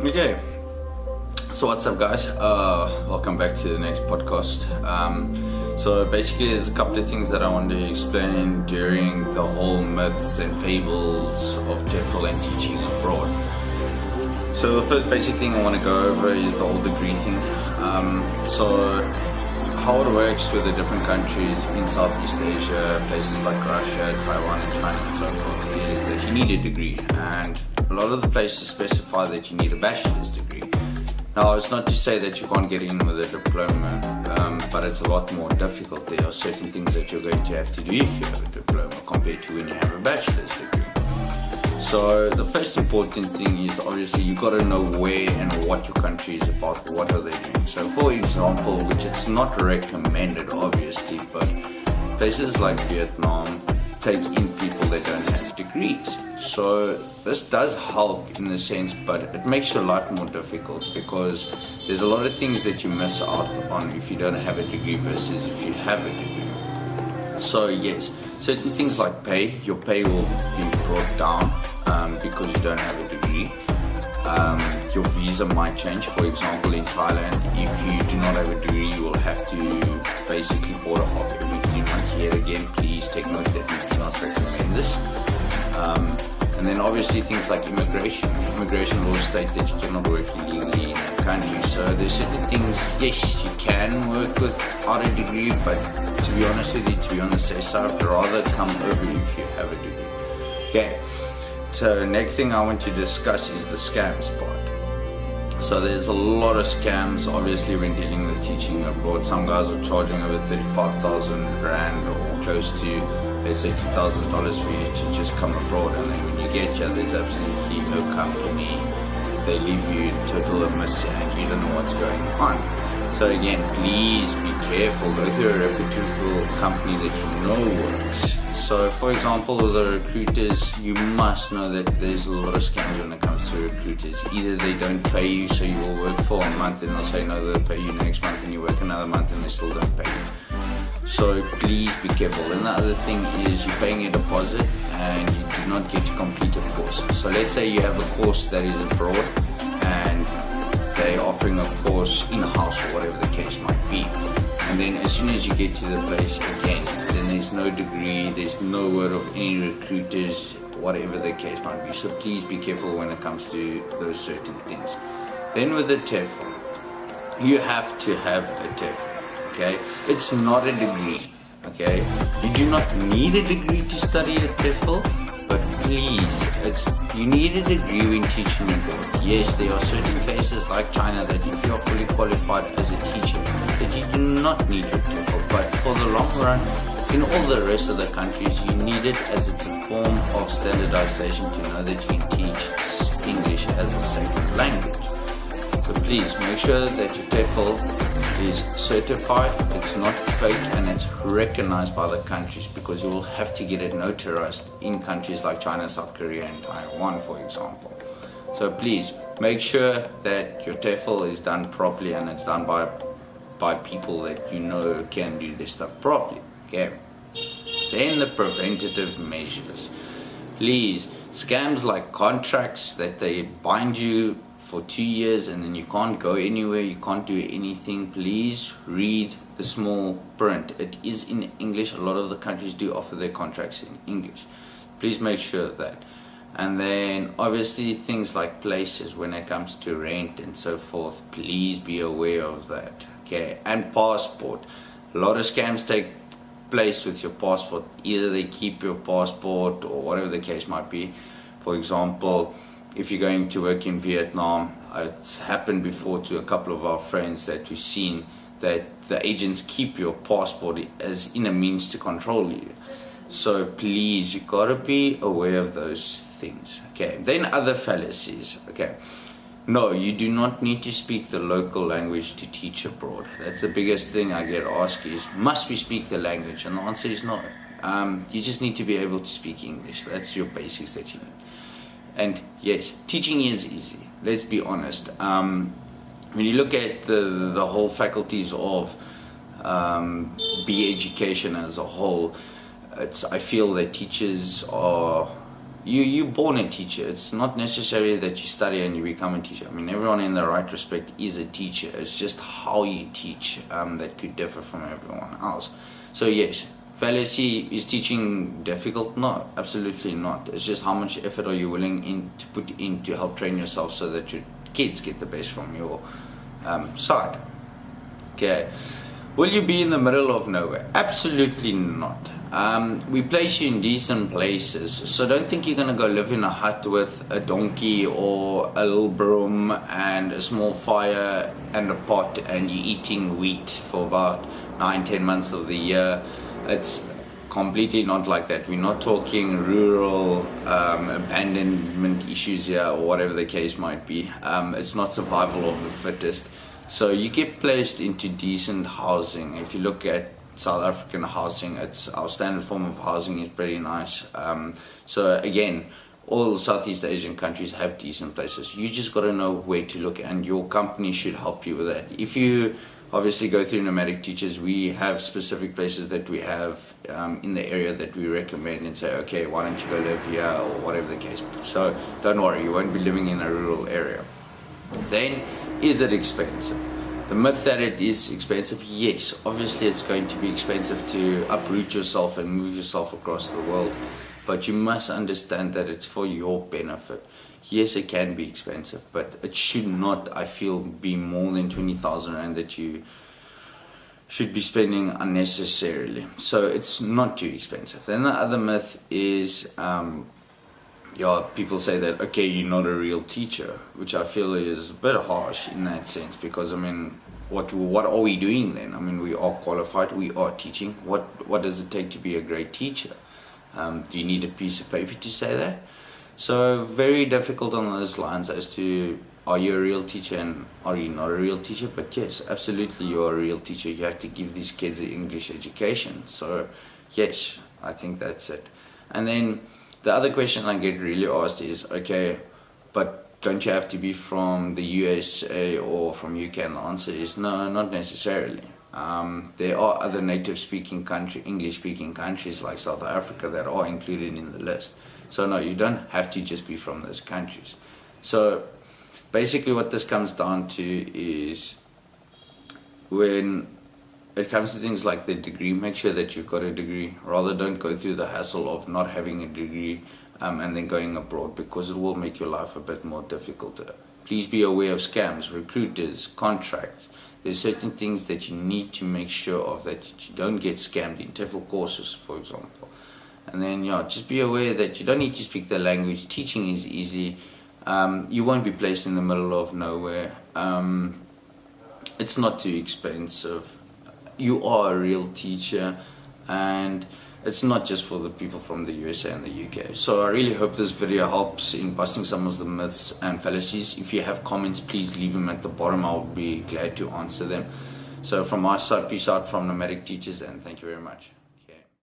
Okay, so what's up guys, welcome back to the next podcast. So basically there's a couple of things that I wanted to explain during the whole myths and fables of TEFL and teaching abroad. So the first basic thing I want to go over is the whole degree thing. So how it works with the different countries in Southeast Asia, places like Russia, Taiwan and China and so forth, is that you need a degree, and a lot of the places specify that you need a bachelor's degree. Now, it's not to say that you can't get in with a diploma, but it's a lot more difficult. There are certain things that you're going to have to do if you have a diploma compared to when you have a bachelor's degree. So the first important thing is obviously you got to know where and what your country is about, what are they doing. So for example, which it's not recommended obviously, but places like Vietnam take in people that don't have degrees. So this does help in the sense, but it makes your life more difficult because there's a lot of things that you miss out on if you don't have a degree versus if you have a degree. So yes, certain things like pay, your pay will be brought down because you don't have a degree. Your visa might change. For example, in Thailand, if you do not have a degree, you will have to basically border hop every 3 months. Yet again, please take note that we do not recommend this. And then obviously things like immigration. Immigration laws state that you cannot work illegally in a country. So there's certain things, yes, you can work without a degree, but to be honest with you, to be on the safe side, I'd rather come over if you have a degree. Okay, so next thing I want to discuss is the scams part. So there's a lot of scams obviously when dealing with teaching abroad. Some guys are charging over 35,000 rand or close to, let's say, $2,000 for you to just come abroad, and then when you get here there's absolutely no company. They leave you in total abyss and you don't know what's going on. So again, please be careful. Go through a reputable company that you know works. So for example, the recruiters, you must know that there's a lot of scams when it comes to recruiters. Either they don't pay you, so you will work for a month and they'll say no, they'll pay you next month, and you work another month and they still don't pay you. So please be careful. And the other thing is you're paying a deposit and you do not get to complete a course. So let's say you have a course that is abroad and they're offering a course in-house or whatever the case might be. And then as soon as you get to the place again, then there's no degree, there's no word of any recruiters, whatever the case might be. So please be careful when it comes to those certain things. Then with the TEFL, you have to have a TEFL. Okay, it's not a degree. Okay, you do not need a degree to study a TEFL, but please, you need a degree when teaching abroad. Yes, there are certain cases like China that if you are fully qualified as a teacher, that you do not need your TEFL. But for the long run, in all the rest of the countries, you need it as it's a form of standardization to know that you can teach English as a second language. So please make sure that your TEFL is certified, it's not fake, and it's recognized by the countries, because you will have to get it notarized in countries like China, South Korea and Taiwan, for example. So please make sure that your TEFL is done properly and it's done by people that you know can do this stuff properly. Okay. Then the preventative measures. Please, scams like contracts that they bind you for 2 years and then you can't go anywhere, you can't do anything. Please read the small print. It is in English. A lot of the countries do offer their contracts in English. Please make sure of that. And then obviously things like places when it comes to rent and so forth, please be aware of that. Okay, and passport. A lot of scams take place with your passport. Either they keep your passport or whatever the case might be. For example, if you're going to work in Vietnam, it's happened before to a couple of our friends that we've seen that the agents keep your passport as in a means to control you. So please, you gotta be aware of those things. Okay, then other fallacies. Okay, no, you do not need to speak the local language to teach abroad. That's the biggest thing I get asked is, must we speak the language? And the answer is no. You just need to be able to speak English. That's your basics that you need. And yes, teaching is easy. Let's be honest. When you look at the whole faculties of BE education as a whole, I feel that teachers are you're born a teacher. It's not necessarily that you study and you become a teacher. I mean, everyone in the right respect is a teacher. It's just how you teach that could differ from everyone else. So yes, fallacy, is teaching difficult? No, absolutely not. It's just how much effort are you willing to put in to help train yourself so that your kids get the best from your side. Okay, will you be in the middle of nowhere? Absolutely not. We place you in decent places, so don't think you're gonna go live in a hut with a donkey or a little broom and a small fire and a pot and you're eating wheat for about 9-10 months of the year. It's completely not like that. We're not talking rural abandonment issues here or whatever the case might be. It's not survival of the fittest. So you get placed into decent housing. If you look at South African housing, it's our standard form of housing is pretty nice. So again, all Southeast Asian countries have decent places. You just got to know where to look, and your company should help you with that. If you obviously go through nomadic teachers, we have specific places that we have in the area that we recommend and say, okay, why don't you go live here or whatever the case. So don't worry, you won't be living in a rural area. Then, is it expensive? The myth that it is expensive, yes, obviously it's going to be expensive to uproot yourself and move yourself across the world, but you must understand that it's for your benefit. Yes, it can be expensive, but it should not, I feel, be more than 20,000 Rand that you should be spending unnecessarily. So it's not too expensive. Then the other myth is, people say that, okay, you're not a real teacher, which I feel is a bit harsh in that sense, because I mean, what are we doing then? I mean, we are qualified, we are teaching. What does it take to be a great teacher? Do you need a piece of paper to say that? So very difficult on those lines as to, are you a real teacher and are you not a real teacher? But yes, absolutely you're a real teacher. You have to give these kids the English education. So yes, I think that's it. And then the other question I get really asked is, okay, but don't you have to be from the USA or from UK? And the answer is no, not necessarily. There are other native speaking English speaking countries like South Africa that are included in the list. So no, you don't have to just be from those countries. So basically what this comes down to is, when it comes to things like the degree, make sure that you've got a degree. Rather don't go through the hassle of not having a degree and then going abroad, because it will make your life a bit more difficult. Please be aware of scams, recruiters, contracts. There's certain things that you need to make sure of, that you don't get scammed in TEFL courses, for example. And then just be aware that you don't need to speak the language. Teaching is easy. You won't be placed in the middle of nowhere. It's not too expensive. You are a real teacher, and it's not just for the people from the USA and the UK. So I really hope this video helps in busting some of the myths and fallacies. If you have comments, please leave them at the bottom. I'll be glad to answer them. So from my side, peace out from Nomadic Teachers, and thank you very much.